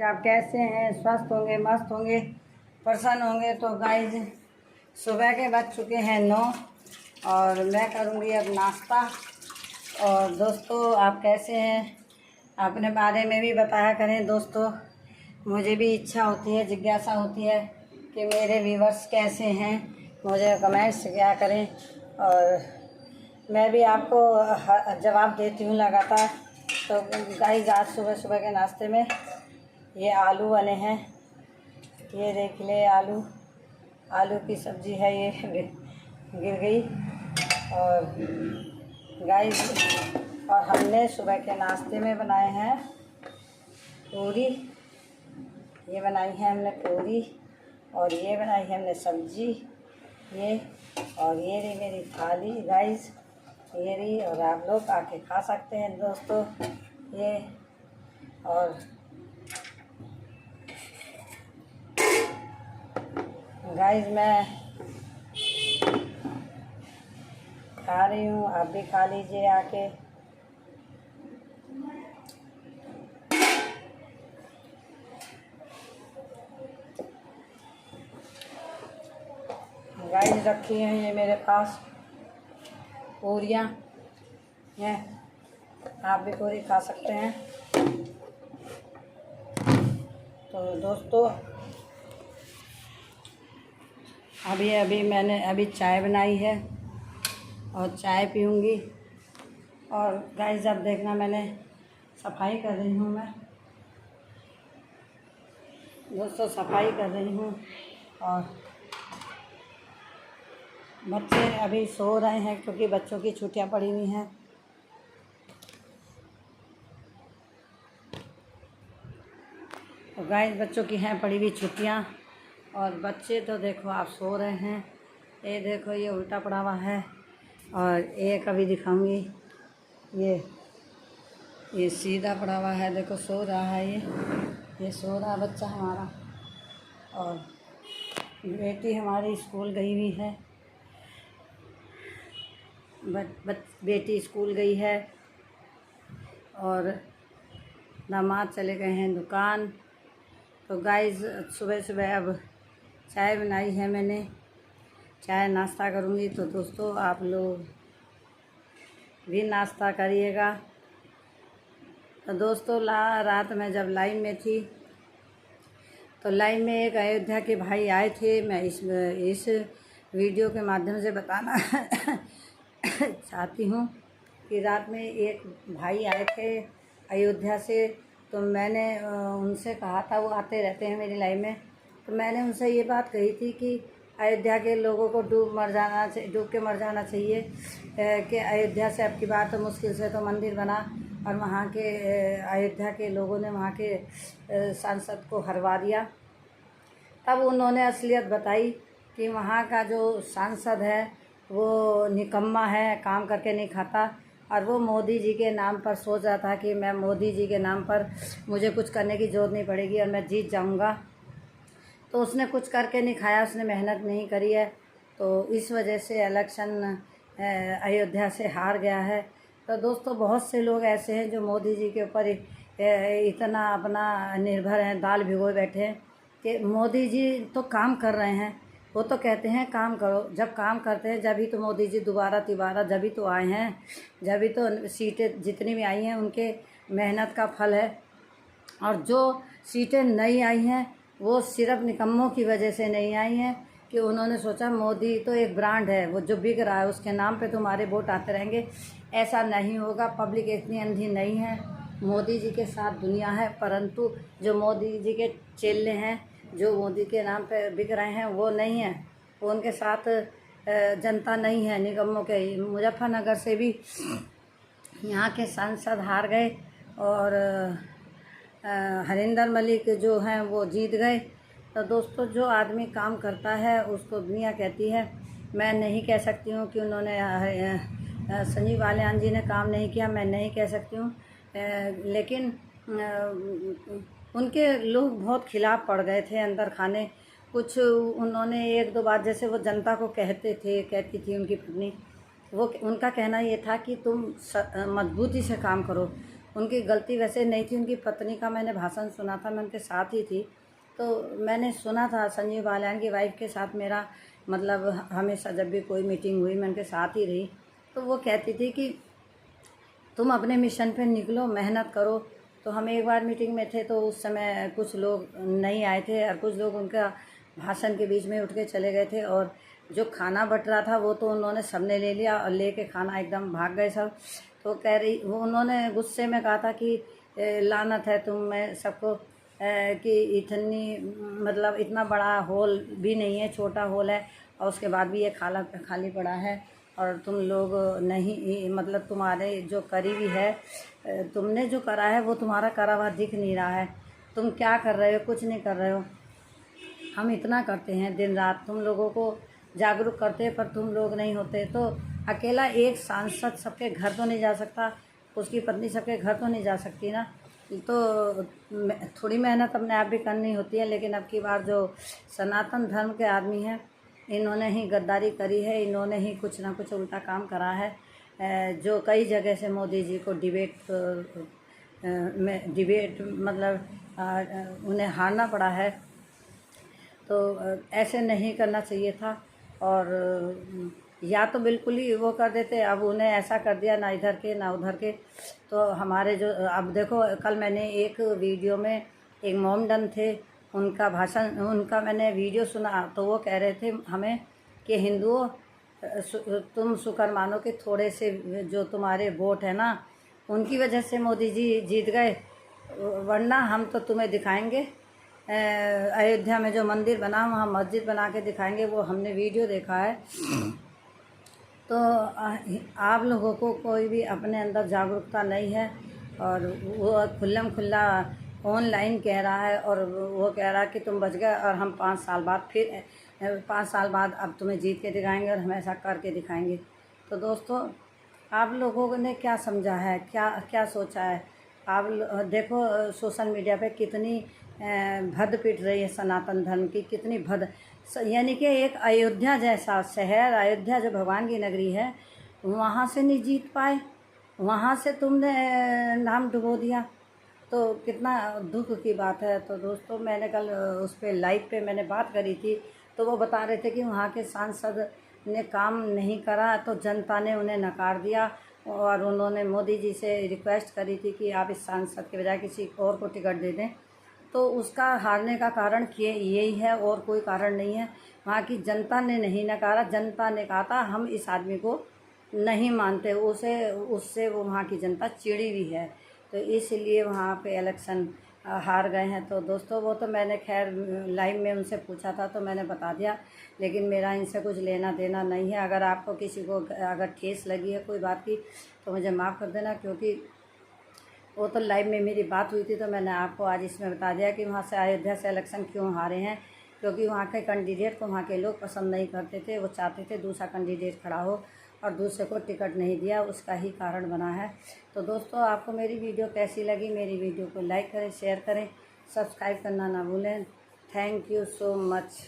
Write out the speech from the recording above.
कि आप कैसे हैं, स्वस्थ होंगे, मस्त होंगे, प्रसन्न होंगे। तो गाइज सुबह के बज चुके हैं 9 और मैं करूँगी अब नाश्ता। और दोस्तों आप कैसे हैं, अपने बारे में भी बताया करें दोस्तों। मुझे भी इच्छा होती है, जिज्ञासा होती है कि मेरे व्यूवर्स कैसे हैं, मुझे कमेंट्स किया करें और मैं भी आपको जवाब देती हूँ लगातार। तो गाइस आज सुबह सुबह के नाश्ते में ये आलू बने हैं, ये देख ले आलू की सब्ज़ी है, ये गिर गई। और गाइस और हमने सुबह के नाश्ते में बनाए हैं पूरी, ये बनाई है हमने पूरी और ये बनाई है हमने सब्ज़ी ये। और ये रही मेरी थाली गाइस, ये रही। और आप लोग आके खा सकते हैं दोस्तों ये। और गाइस मैं खा रही हूँ, आप भी खा लीजिए आके। गाइस रखी हैं ये मेरे पास पूरियाँ हैं, आप भी पूरी खा सकते हैं। तो दोस्तों अभी मैंने चाय बनाई है और चाय पीऊँगी। और गाइस अब देखना मैंने सफाई कर रही हूँ, मैं दोस्तों सफाई कर रही हूँ। और बच्चे अभी सो रहे हैं क्योंकि बच्चों की छुट्टियां पड़ी हुई हैं। तो गाइस बच्चों की हैं पड़ी हुई छुट्टियां और बच्चे तो देखो आप सो रहे हैं। ये देखो ये उल्टा पड़ा हुआ है और एक अभी दिखाऊंगी, ये सीधा पड़ा हुआ है, देखो सो रहा है ये सो रहा बच्चा हमारा। और बेटी हमारी स्कूल गई हुई है, बेटी स्कूल गई है और दामाद चले गए हैं दुकान। तो गाइस सुबह सुबह अब चाय बनाई है मैंने, चाय नाश्ता करूँगी। तो दोस्तों आप लोग भी नाश्ता करिएगा। तो दोस्तों रात में जब लाइन में थी तो लाइन में एक अयोध्या के भाई आए थे। मैं इस वीडियो के माध्यम से बताना चाहती हूँ कि रात में एक भाई आए थे अयोध्या से। तो मैंने उनसे कहा था, वो आते रहते हैं मेरी लाइफ में, तो मैंने उनसे ये बात कही थी कि अयोध्या के लोगों को डूब के मर जाना चाहिए कि अयोध्या से अब की बात तो मुश्किल से तो मंदिर बना और वहाँ के अयोध्या के लोगों ने वहाँ के सांसद को हरवा दिया। तब उन्होंने असलियत बताई कि वहाँ का जो सांसद है वो निकम्मा है, काम करके नहीं खाता और वो मोदी जी के नाम पर सोच रहा था कि मैं मोदी जी के नाम पर मुझे कुछ करने की ज़रूरत नहीं पड़ेगी और मैं जीत जाऊंगा। तो उसने कुछ करके नहीं खाया, उसने मेहनत नहीं करी है। तो इस वजह से इलेक्शन अयोध्या से हार गया है। तो दोस्तों बहुत से लोग ऐसे हैं जो मोदी जी के ऊपर इतना अपना निर्भर हैं, दाल भिगोए बैठे हैं कि मोदी जी तो काम कर रहे हैं। वो तो कहते हैं काम करो, जब काम करते हैं जब ही तो मोदी जी दोबारा तिबारा जब ही तो आए हैं, जब ही तो सीटें जितनी भी आई हैं उनके मेहनत का फल है। और जो सीटें नहीं आई हैं वो सिर्फ निकम्मों की वजह से नहीं आई हैं कि उन्होंने सोचा मोदी तो एक ब्रांड है, वो जो बिक रहा है उसके नाम पे तुम्हारे वोट आते रहेंगे। ऐसा नहीं होगा, पब्लिक इतनी अंधी नहीं है, मोदी जी के साथ दुनिया है। परंतु जो मोदी जी के चेले हैं, जो मोदी के नाम पे बिक रहे हैं वो नहीं है, वो उनके साथ जनता नहीं है, निगमों के। मुजफ्फरनगर से भी यहाँ के सांसद हार गए और हरिंदर मलिक जो हैं वो जीत गए। तो दोस्तों जो आदमी काम करता है उसको दुनिया कहती है। मैं नहीं कह सकती हूँ कि उन्होंने संजीव बालियान जी ने काम नहीं किया, मैं नहीं कह सकती हूँ, लेकिन उनके लोग बहुत खिलाफ पड़ गए थे अंदर खाने। कुछ उन्होंने एक दो बात, जैसे वो जनता को कहती थी उनकी पत्नी, वो उनका कहना ये था कि तुम मजबूती से काम करो, उनकी गलती वैसे नहीं थी। उनकी पत्नी का मैंने भाषण सुना था, मैं उनके साथ ही थी, तो मैंने सुना था संजीव बालियान की वाइफ के साथ मेरा मतलब हमेशा जब भी कोई मीटिंग हुई मैं उनके साथ ही रही। तो वो कहती थी कि तुम अपने मिशन पे निकलो, मेहनत करो। तो हम एक बार मीटिंग में थे तो उस समय कुछ लोग नहीं आए थे और कुछ लोग उनका भाषण के बीच में उठ के चले गए थे, और जो खाना बट रहा था वो तो उन्होंने सबने ले लिया और लेके खाना एकदम भाग गए सब। तो कह रही वो उन्होंने गुस्से में कहा था कि लानत है तुम में सबको, कि इतनी मतलब इतना बड़ा हॉल भी नहीं है, छोटा हॉल है, और उसके बाद भी ये खाली पड़ा है, और तुम लोग नहीं मतलब तुम्हारे जो करीबी है, तुमने जो करा है वो तुम्हारा करा हुआ दिख नहीं रहा है। तुम क्या कर रहे हो? कुछ नहीं कर रहे हो। हम इतना करते हैं दिन रात, तुम लोगों को जागरूक करते हैं, पर तुम लोग नहीं होते। तो अकेला एक सांसद सबके घर तो नहीं जा सकता, उसकी पत्नी सबके घर तो नहीं जा सकती ना। तो थोड़ी मेहनत अपने आप भी करनी होती है। लेकिन अब की बार जो सनातन धर्म के आदमी हैं, इन्होंने ही गद्दारी करी है, इन्होंने ही कुछ ना कुछ उल्टा काम करा है, जो कई जगह से मोदी जी को डिबेट मतलब उन्हें हारना पड़ा है। तो ऐसे नहीं करना चाहिए था, और या तो बिल्कुल ही वो कर देते, अब उन्हें ऐसा कर दिया ना इधर के ना उधर के। तो हमारे जो अब देखो, कल मैंने एक वीडियो में एक मोमडन थे, उनका भाषण उनका मैंने वीडियो सुना, तो वो कह रहे थे हमें कि हिंदुओं तुम शुक्र मानो कि थोड़े से जो तुम्हारे वोट है ना उनकी वजह से मोदी जी जीत गए, वरना हम तो तुम्हें दिखाएंगे अयोध्या में जो मंदिर बना वहाँ मस्जिद बना के दिखाएंगे। वो हमने वीडियो देखा है। तो आप लोगों को कोई भी अपने अंदर जागरूकता नहीं है, और वो खुल्लम खुल्ला ऑनलाइन कह रहा है, और वो कह रहा है कि तुम बच गए और हम 5 साल बाद फिर 5 साल बाद अब तुम्हें जीत के दिखाएंगे और हम ऐसा करके दिखाएंगे। तो दोस्तों, आप लोगों ने क्या समझा है, क्या क्या सोचा है? आप देखो सोशल मीडिया पे कितनी भद्द पिट रही है सनातन धर्म की, कितनी भद्द, यानी कि एक अयोध्या जैसा शहर, अयोध्या जो भगवान की नगरी है, वहाँ से नहीं जीत पाए, वहाँ से तुमने नाम डुबो दिया। तो कितना दुख की बात है। तो दोस्तों, मैंने कल उस पर लाइव पे मैंने बात करी थी, तो वो बता रहे थे कि वहाँ के सांसद ने काम नहीं करा तो जनता ने उन्हें नकार दिया, और उन्होंने मोदी जी से रिक्वेस्ट करी थी कि आप इस सांसद के बजाय किसी और को टिकट दे दें। तो उसका हारने का कारण यही है, और कोई कारण नहीं है। वहाँ की जनता ने नहीं नकारा, जनता ने कहा था हम इस आदमी को नहीं मानते, उससे वो वहाँ की जनता चिड़ी हुई है, तो इसलिए वहाँ पे इलेक्शन हार गए हैं। तो दोस्तों, वो तो मैंने खैर लाइव में उनसे पूछा था तो मैंने बता दिया, लेकिन मेरा इनसे कुछ लेना देना नहीं है। अगर आपको किसी को अगर ठेस लगी है कोई बात की तो मुझे माफ़ कर देना, क्योंकि वो तो लाइव में मेरी बात हुई थी। तो मैंने आपको आज इसमें बता दिया कि वहाँ से अयोध्या से इलेक्शन क्यों हारे हैं, क्योंकि वहाँ के कैंडिडेट को वहाँ के लोग पसंद नहीं करते थे। वो चाहते थे दूसरा कैंडिडेट खड़ा हो, और दूसरे को टिकट नहीं दिया, उसका ही कारण बना है। तो दोस्तों, आपको मेरी वीडियो कैसी लगी? मेरी वीडियो को लाइक करें, शेयर करें, सब्सक्राइब करना ना भूलें। Thank you so much.